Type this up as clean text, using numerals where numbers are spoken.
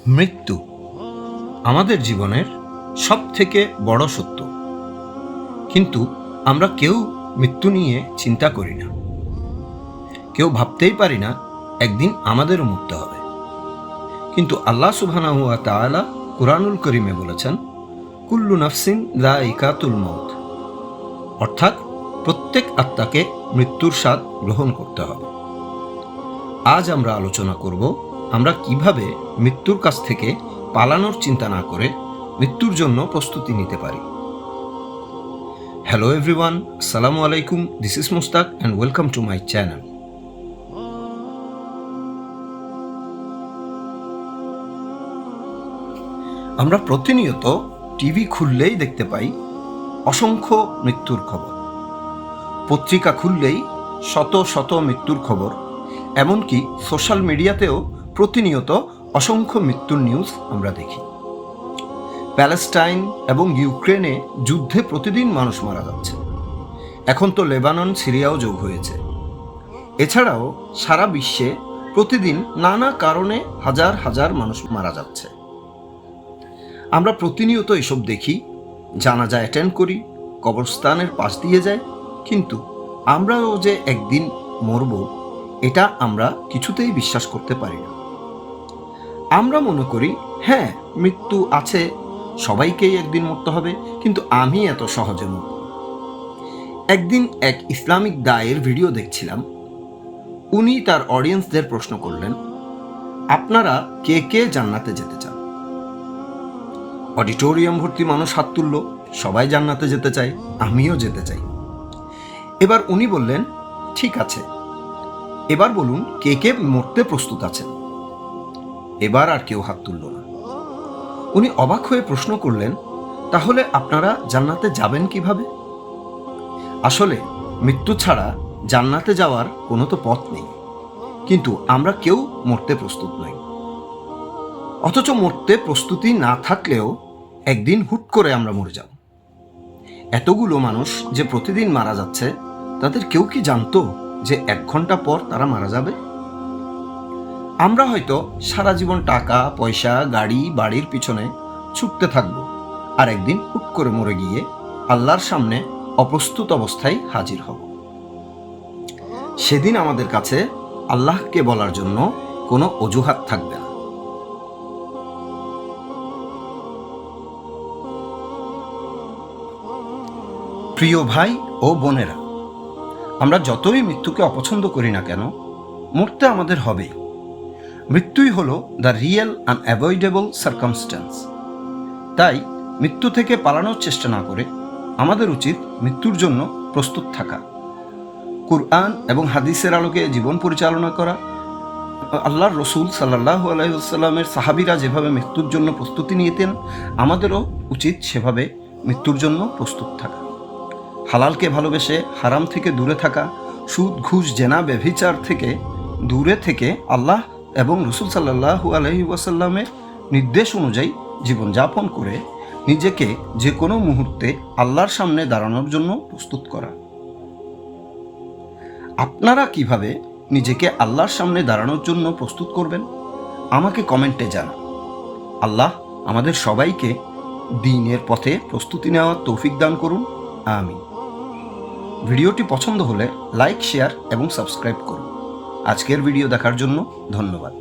মৃত্যু আমাদের জীবনের সবথেকে বড় সত্য, কিন্তু আমরা কেউ মৃত্যু নিয়ে চিন্তা করি না। কেউ ভাবতেই পারি না একদিন আমাদেরও মরতে হবে। কিন্তু আল্লাহ সুবহানাহু ওয়া তাআলা কুরআনুল কারীমে বলেছেন, কুল্লু নাফসিন যায়িকাতুল মউত, অর্থাৎ প্রত্যেক আত্মাকে মৃত্যুর স্বাদ গ্রহণ করতে হবে। আজ আমরা আলোচনা করব আমরা কিভাবে মৃত্যুর কাছ থেকে পালানোর চিন্তা না করে মৃত্যুর জন্য প্রস্তুতি নিতে পারি। হ্যালো এভরিওয়ান, আসসালামু আলাইকুম, this is Mushtaq and welcome to my channel. আমরা প্রতিনিয়ত টিভি খুললেই দেখতে পাই অসংখ্য মৃত্যুর খবর, পত্রিকা খুললেই শত শত মৃত্যুর খবর, এমনকি সোশ্যাল মিডিয়াতেও প্রতিনিয়ত অসংখ্য মৃত্যুর নিউজ আমরা দেখি। প্যালেস্টাইন এবং ইউক্রেনে যুদ্ধে প্রতিদিন মানুষ মারা যাচ্ছে। এখন তো লেবানন, সিরিয়াও যোগ হয়েছে। এছাড়াও সারা বিশ্বে প্রতিদিন নানা কারণে হাজার হাজার মানুষ মারা যাচ্ছে। আমরা প্রতিনিয়ত এসব দেখি, জানাজা অ্যাটেন্ড করি, কবরস্থানের পাশ দিয়ে যাই, কিন্তু আমরাও যে একদিন মরব এটা আমরা কিছুতেই বিশ্বাস করতে পারি না। আমরা মনে করি হ্যাঁ, মৃত্যু আছে, সবাইকেই একদিন মরতে হবে, কিন্তু আমি এত সহজে মরব। একদিন এক ইসলামিক দায়ের ভিডিও দেখছিলাম। উনি তার অডিয়েন্সদের প্রশ্ন করলেন, আপনারা কে কে জান্নাতে যেতে চান? অডিটোরিয়াম ভর্তি মানুষ হাত তুলল, সবাই জান্নাতে যেতে চায়, আমিও যেতে চাই। এবার উনি বললেন, ঠিক আছে, এবার বলুন কে কে মরতে প্রস্তুত আছেন? এবার আর কেউ হাত তুলল না। উনি অবাক হয়ে প্রশ্ন করলেন, তাহলে আপনারা জান্নাতে যাবেন কিভাবে? আসলে মৃত্যু ছাড়া জান্নাতে যাওয়ার কোনো তো পথ নেই, কিন্তু আমরা কেউ মরতে প্রস্তুত নই। অথচ মরতে প্রস্তুতি না থাকলেও একদিন হুট করে আমরা মরে যাব। এতগুলো মানুষ যে প্রতিদিন মারা যাচ্ছে, তাদের কেউ কি জানতো যে 1 ঘন্টা পর তারা মারা যাবে? আমরা হয়তো সারা জীবন টাকা পয়সা, গাড়ি বাড়ির পিছনে ছুটতে থাকবো, আর একদিন হুট করে মরে গিয়ে আল্লাহর সামনে অপ্রস্তুত অবস্থায় হাজির হব। সেদিন আমাদের কাছে আল্লাহকে বলার জন্য কোনো অজুহাত থাকবে না। প্রিয় ভাই ও বোনেরা, আমরা যতই মৃত্যুকে অপছন্দ করি না কেন, মরতে আমাদের হবেই। মৃত্যুই হলো দ্য রিয়েল আনঅ্যাভয়েডেবল সার্কামস্ট্যান্স। তাই মৃত্যু থেকে পালানোর চেষ্টা না করে আমাদের উচিত মৃত্যুর জন্য প্রস্তুত থাকা, কুরআন এবং হাদিসের আলোকে জীবন পরিচালনা করা। আল্লাহর রসুল সাল্লাল্লাহু আলাইহি ওয়াসাল্লামের সাহাবীরা যেভাবে মৃত্যুর জন্য প্রস্তুতি নিতেন, আমাদেরও উচিত সেভাবে মৃত্যুর জন্য প্রস্তুত থাকা। হালালকে ভালোবেসে হারাম থেকে দূরে থাকা, সুদ ঘুষ জেনা ব্যভিচার থেকে দূরে থেকে আল্লাহ এবং রসুল সাল্লাল্লাহু আলাইহি ওয়াসাল্লামের নির্দেশ অনুযায়ী জীবনযাপন করে নিজেকে যে কোনো মুহূর্তে আল্লাহর সামনে দাঁড়ানোর জন্য প্রস্তুত করা। আপনারা কিভাবে নিজেকে আল্লাহর সামনে দাঁড়ানোর জন্য প্রস্তুত করবেন আমাকে কমেন্টে জানান। আল্লাহ আমাদের সবাইকে দ্বীনের পথে প্রস্তুতি নেওয়ার তৌফিক দান করুন, আমিন। ভিডিওটি পছন্দ হলে লাইক, শেয়ার এবং সাবস্ক্রাইব করুন। আজকের ভিডিও দেখার জন্য ধন্যবাদ।